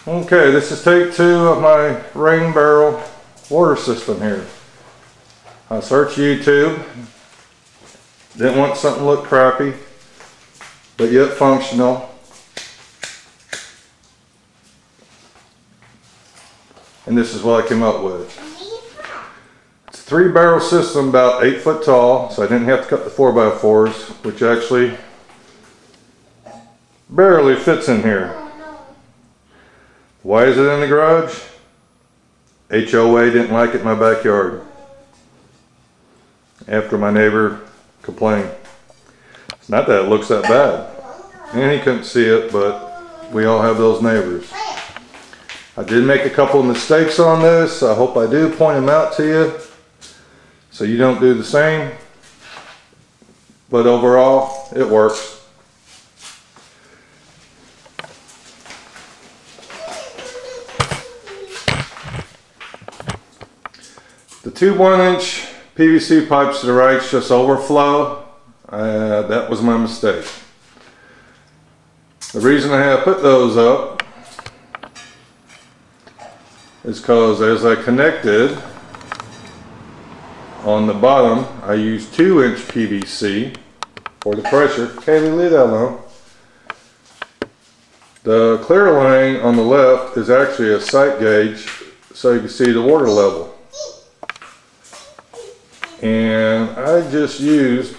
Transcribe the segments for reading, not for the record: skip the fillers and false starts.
Okay, this is take 2 of my rain barrel water system here. I searched YouTube. Didn't want something to look crappy, but yet functional. And this is what I came up with. It's a 3-barrel system, about 8 foot tall, so I didn't have to cut the 4x4s, which actually barely fits in here. Why is it in the garage? HOA didn't like it in my backyard after my neighbor complained. It's not that it looks that bad, and he couldn't see it, but we all have those neighbors. I did make a couple of mistakes on this. I hope I do point them out to you so you don't do the same, but overall it works. The 2 1-inch PVC pipes to the right just overflow. That was my mistake. The reason I have put those up is because as I connected on the bottom, I used 2-inch PVC for the pressure. Kaylee, leave that alone. The clear line on the left is actually a sight gauge so you can see the water level. And I just used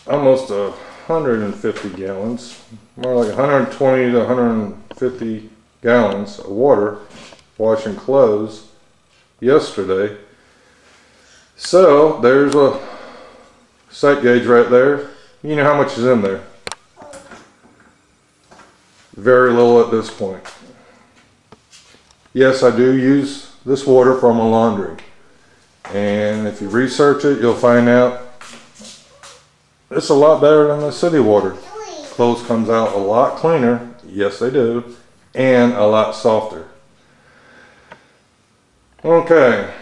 almost 150 gallons, more like 120 to 150 gallons of water washing clothes yesterday. So there's a sight gauge right there. You know how much is in there. Very little at this point. Yes, I do use this water for my laundry. And if you research it, you'll find out it's a lot better than the city water. Clothes comes out a lot cleaner, yes they do, and a lot softer. Okay,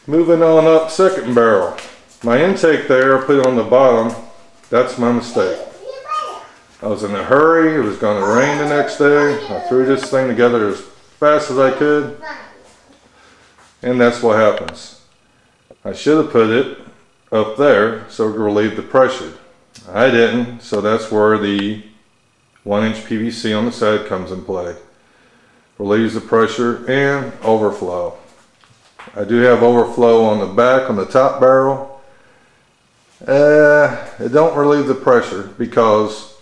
moving on up, 2nd barrel. My intake there I put on the bottom. That's my mistake. I was in a hurry, it was going to rain the next day. I threw this thing together as fast as I could, and that's what happens. I should have put it up there so it could relieve the pressure. I didn't, so that's where the 1-inch PVC on the side comes in play. Relieves the pressure and overflow. I do have overflow on the back, on the top barrel. It don't relieve the pressure because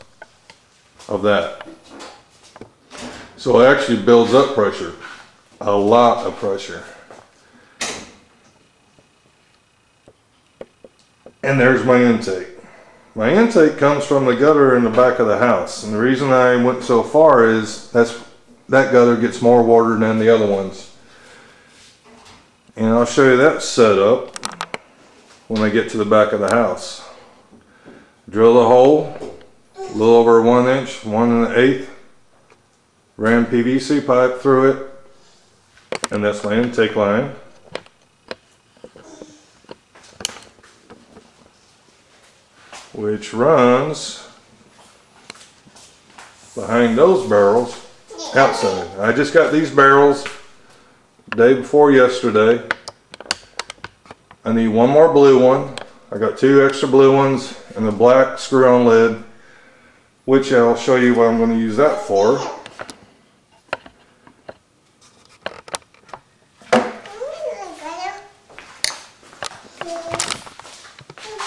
of that. So it actually builds up pressure, a lot of pressure. And there's my intake. My intake comes from the gutter in the back of the house. And the reason I went so far is that gutter gets more water than the other ones. And I'll show you that setup when I get to the back of the house. Drill a hole, a little over 1 inch, 1 1/8. Ran PVC pipe through it. And that's my intake line. Which runs behind those barrels outside. I just got these barrels the day before yesterday. I need 1 more blue one. I got 2 extra blue ones and the black screw-on lid, which I'll show you what I'm going to use that for.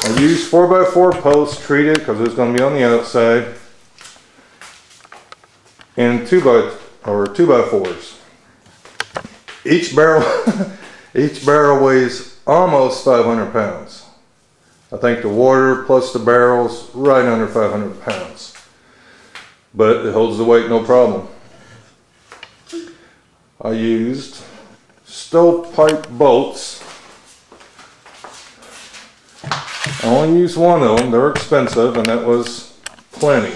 I use 4x4 posts treated because it's going to be on the outside, and 2x4s. Each barrel weighs almost 500 pounds. I think the water plus the barrels right under 500 pounds, but it holds the weight no problem. I used stovepipe bolts. I only used 1 of them. They're expensive, and that was plenty.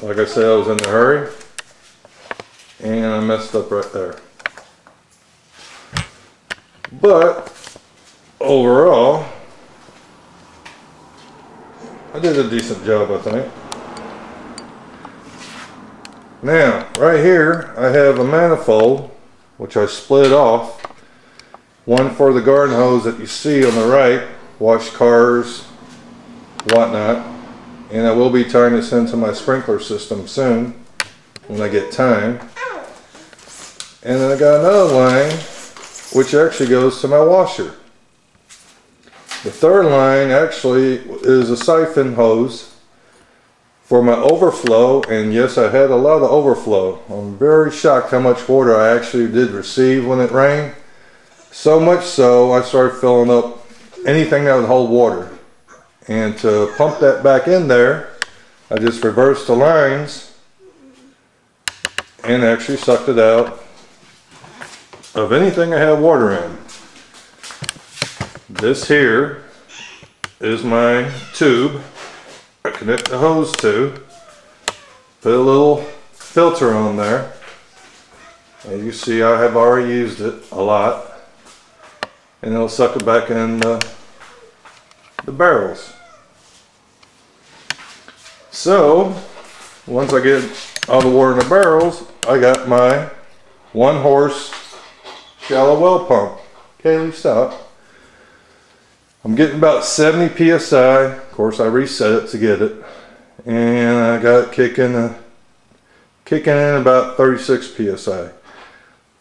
Like I said, I was in a hurry, and I messed up right there. But overall, I did a decent job, I think. Now, right here, I have a manifold, which I split off. One for the garden hose that you see on the right, wash cars, whatnot. And I will be tying this into my sprinkler system soon, when I get time. And then I got another line, which actually goes to my washer. The third line actually is a siphon hose for my overflow, and yes, I had a lot of overflow. I'm very shocked how much water I actually did receive when it rained. So much so, I started filling up anything that would hold water. And to pump that back in there, I just reversed the lines and actually sucked it out of anything I have water in. This here is my tube I connect the hose to. Put a little filter on there. As you see, I have already used it a lot. And it'll suck it back in the barrels. So, once I get all the water in the barrels, I got my 1-horse shallow well pump. Kaylee, stop. I'm getting about 70 psi. Of course, I reset it to get it, and I got it kicking in about 36 psi.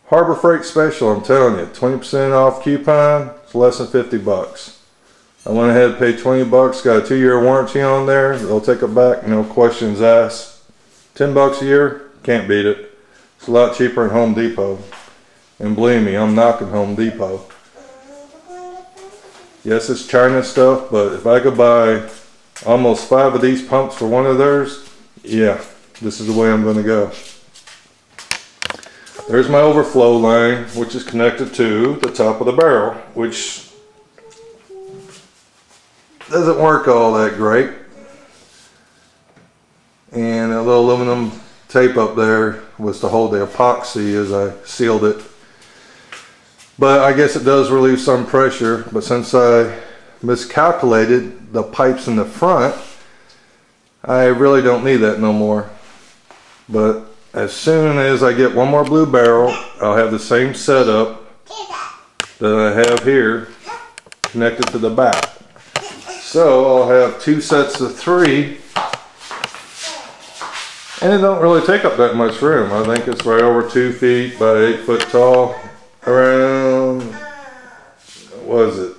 Harbor Freight special, I'm telling you, 20% off coupon. It's less than 50 bucks. I went ahead and paid 20 bucks. Got a 2-year warranty on there. They'll take it back, no questions asked. 10 bucks a year, can't beat it. It's a lot cheaper than Home Depot. And believe me, I'm knocking Home Depot. Yes, it's China stuff, but if I could buy almost 5 of these pumps for one of theirs, yeah, this is the way I'm going to go. There's my overflow line, which is connected to the top of the barrel, which doesn't work all that great. And a little aluminum tape up there was to hold the epoxy as I sealed it. But I guess it does relieve some pressure, but since I miscalculated the pipes in the front, I really don't need that no more. But as soon as I get one more blue barrel, I'll have the same setup that I have here connected to the back. So I'll have 2 sets of 3, and it don't really take up that much room. I think it's right over 2 feet by 8 foot tall, around, what is it,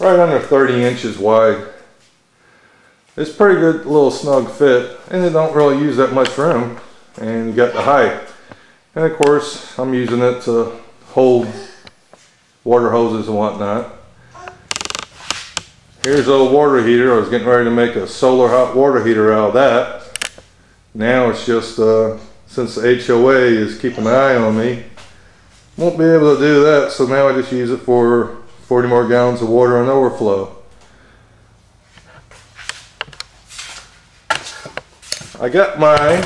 right under 30 inches wide. It's pretty good little snug fit, and it don't really use that much room, and you got the height. And of course, I'm using it to hold water hoses and whatnot. Here's a water heater. I was getting ready to make a solar hot water heater out of that. Now it's just, since the HOA is keeping an eye on me, won't be able to do that, so now I just use it for 40 more gallons of water on overflow. I got my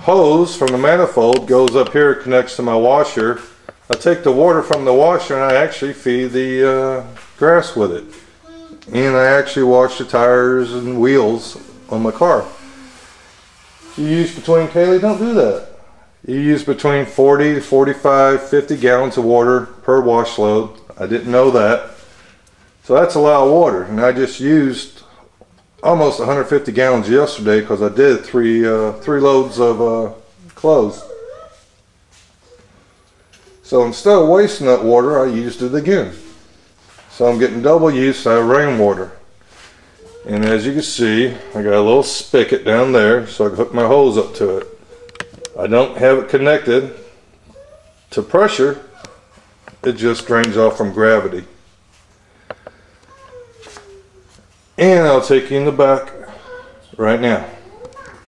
hose from the manifold, goes up here, connects to my washer. I take the water from the washer and I actually feed the grass with it. And I actually wash the tires and wheels on my car. You use between, Kaylee, don't do that. You use between 40 to 45, 50 gallons of water per wash load. I didn't know that. So that's a lot of water. And I just used almost 150 gallons yesterday because I did three loads of clothes. So instead of wasting that water, I used it again. So I'm getting double use out of rainwater. And as you can see, I got a little spigot down there so I can hook my hose up to it. I don't have it connected to pressure. It just drains off from gravity. And I'll take you in the back right now.